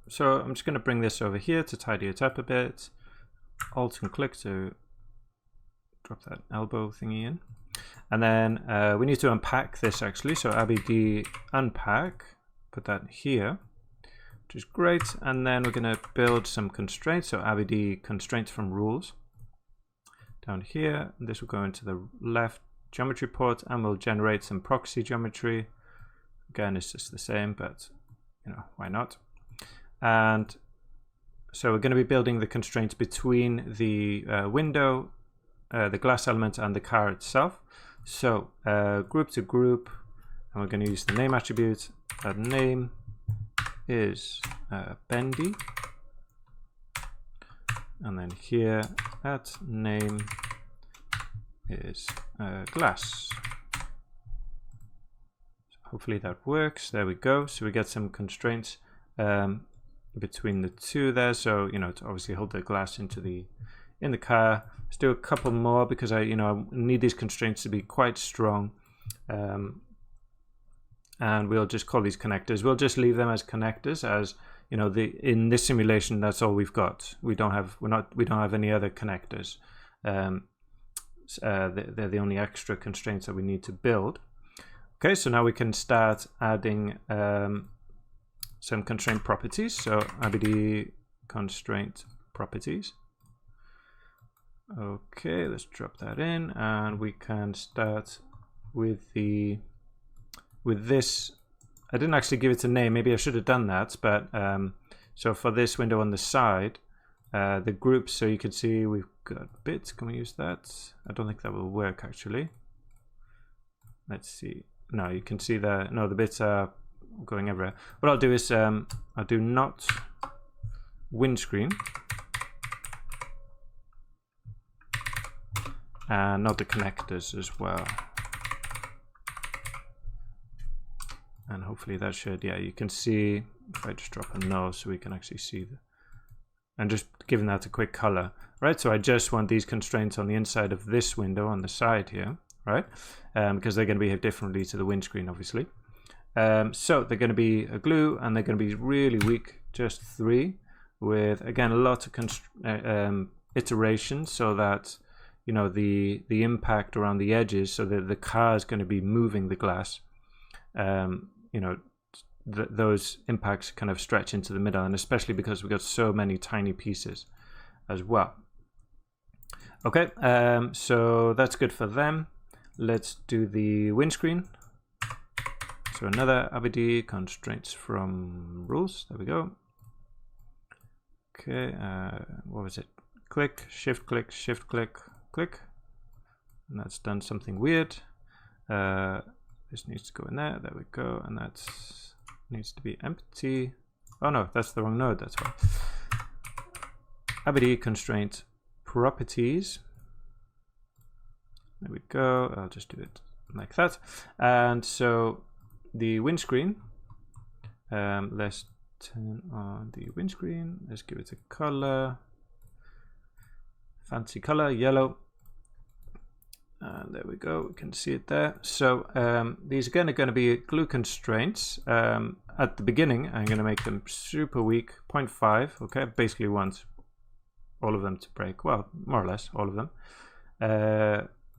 So I'm just going to bring this over here to tidy it up a bit. Alt and click to drop that elbow thingy in. And then we need to unpack this actually. So abd unpack, put that here, which is great. And then we're going to build some constraints. So abd constraints from rules down here. And this will go into the left geometry port and we'll generate some proxy geometry. Again, it's just the same, but you know, why not? And so we're going to be building the constraints between the window, the glass element, and the car itself. So group to group, and we're going to use the name attribute. That name is bendy, and then here at name is glass. So hopefully that works. There we go. So we get some constraints between the two there. So you know, to obviously hold the glass in the car. Let's do a couple more because I need these constraints to be quite strong. And we'll just call these connectors. We'll just leave them as connectors, as you know, in this simulation that's all we've got. We don't have any other connectors. They're the only extra constraints that we need to build. Okay, so now we can start adding some constraint properties. So abd constraint properties. Okay, let's drop that in, and we can start with this. I didn't actually give it a name. Maybe I should have done that. But so for this window on the side, the groups. So you can see we've got bits. Can we use that? I don't think that will work actually. Let's see. No, you can see the bits are going everywhere. What I'll do is I'll do not windscreen and not the connectors as well. And hopefully that should, yeah, you can see if I just drop a no so we can actually see and just giving that a quick color, right? So I just want these constraints on the inside of this window on the side here, right? Because they're going to behave differently to the windscreen, obviously. So they're going to be a glue and they're going to be really weak, just 3, with again a lot of iterations, so that you know the impact around the edges, so that the car is going to be moving the glass. You know, those impacts kind of stretch into the middle, and especially because we've got so many tiny pieces as well. Okay, so that's good for them. Let's do the windscreen. So another abd constraints from rules. There we go. Okay, what was it? Click, shift click, shift click, click. And that's done something weird. This needs to go in there. There we go. And that needs to be empty. Oh no, that's the wrong node. That's why. abd constraint properties. There we go. I'll just do it like that. And so the windscreen, let's turn on the windscreen. Let's give it a color, fancy color, yellow. And there we go, we can see it there. So these again are going to be glue constraints. At the beginning, I'm going to make them super weak, 0.5. Okay, basically want all of them to break. Well, more or less all of them.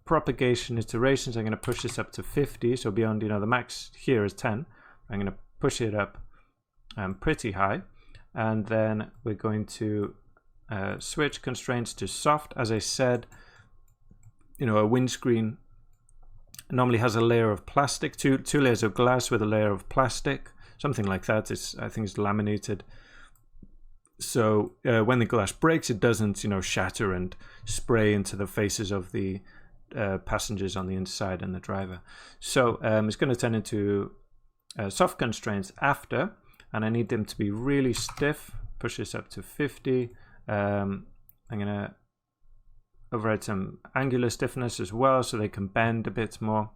Propagation iterations, I'm going to push this up to 50. So beyond, you know, the max here is 10. I'm going to push it up pretty high. And then we're going to switch constraints to soft. As I said, you know, a windscreen normally has a layer of plastic, two layers of glass with a layer of plastic, something like that. I think it's laminated. So when the glass breaks, it doesn't, you know, shatter and spray into the faces of the passengers on the inside and the driver. So it's going to turn into soft constraints after, and I need them to be really stiff. Push this up to 50. I'm going to override some angular stiffness as well, so they can bend a bit more.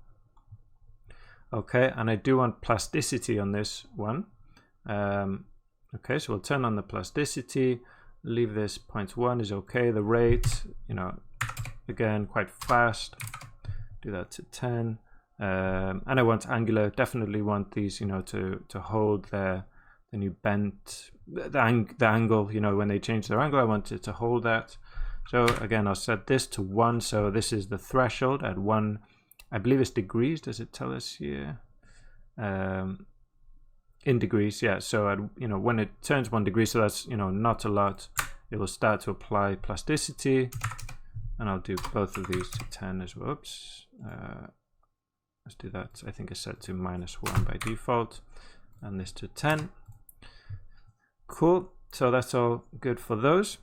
Okay, and I do want plasticity on this one. Okay, so we'll turn on the plasticity, leave this 0.1 is okay. The rate, you know, again, quite fast. Do that to 10. And I want angular, definitely want these, you know, to hold their then you bent the angle, you know, when they change their angle, I want it to hold that. So again, I'll set this to 1. So this is the threshold at 1, I believe it's degrees. Does it tell us here? In degrees, yeah. So at, you know, when it turns 1 degree, so that's, you know, not a lot, it will start to apply plasticity. And I'll do both of these to 10 as well. Oops. Let's do that. I think it's set to -1 by default. And this to 10. Cool. So that's all good for those.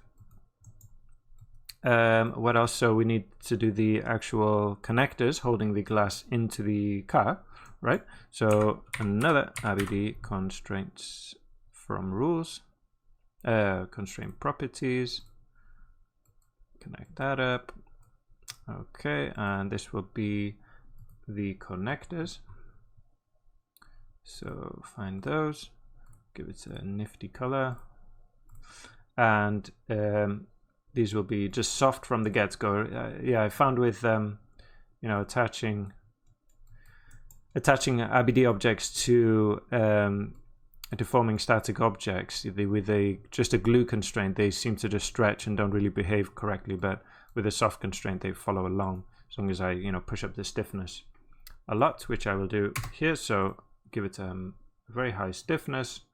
What else? So we need to do the actual connectors holding the glass into the car, right? So another RBD constraints from rules, constraint properties, connect that up. Okay, and this will be the connectors. So find those, give it a nifty color, and these will be just soft from the get-go. Yeah, I found with you know, attaching RBD objects to deforming static objects with just a glue constraint, they seem to just stretch and don't really behave correctly. But with a soft constraint, they follow along as long as I, you know, push up the stiffness a lot, which I will do here. So give it a very high stiffness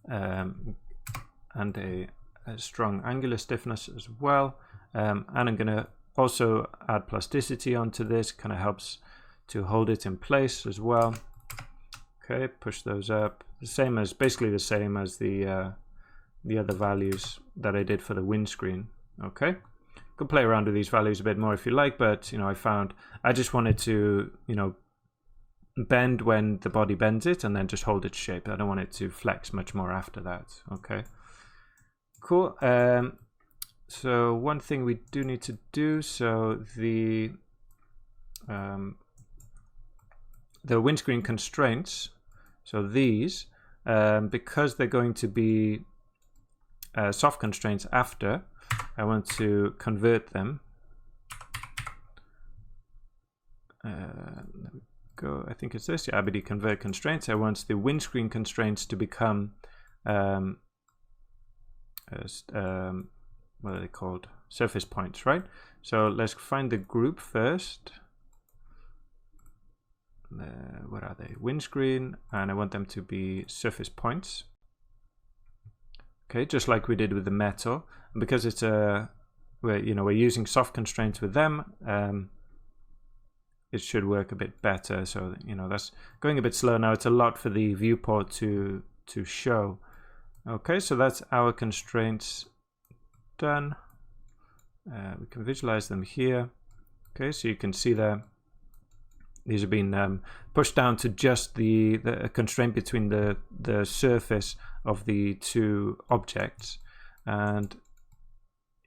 and a strong angular stiffness as well. And I'm going to also add plasticity onto this. Kind of helps to hold it in place as well. Okay, push those up. Basically the same as the other values that I did for the windscreen. Okay, could play around with these values a bit more if you like, but you know, I found I just wanted to, you know, bend when the body bends it and then just hold its shape. I don't want it to flex much more after that. Okay, cool. So one thing we do need to do, so the windscreen constraints, so these, because they're going to be soft constraints after, I want to convert them. There we go. I think it's this. Yeah, RBD convert constraints. I want the windscreen constraints to become what are they called? Surface points, right? So let's find the group first. What are they? Windscreen, and I want them to be surface points. Okay, just like we did with the metal. And because it's we're using soft constraints with them, it should work a bit better. So you know, that's going a bit slow now. It's a lot for the viewport to show. Okay, so that's our constraints done. We can visualize them here. Okay, so you can see there. These have been pushed down to just the constraint between the surface of the two objects, and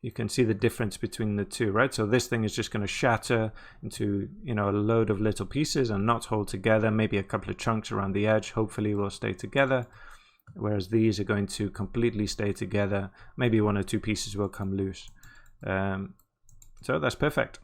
you can see the difference between the two, right? So this thing is just going to shatter into, you know, a load of little pieces and not hold together. Maybe a couple of chunks around the edge hopefully will stay together, whereas these are going to completely stay together. Maybe one or two pieces will come loose. So that's perfect.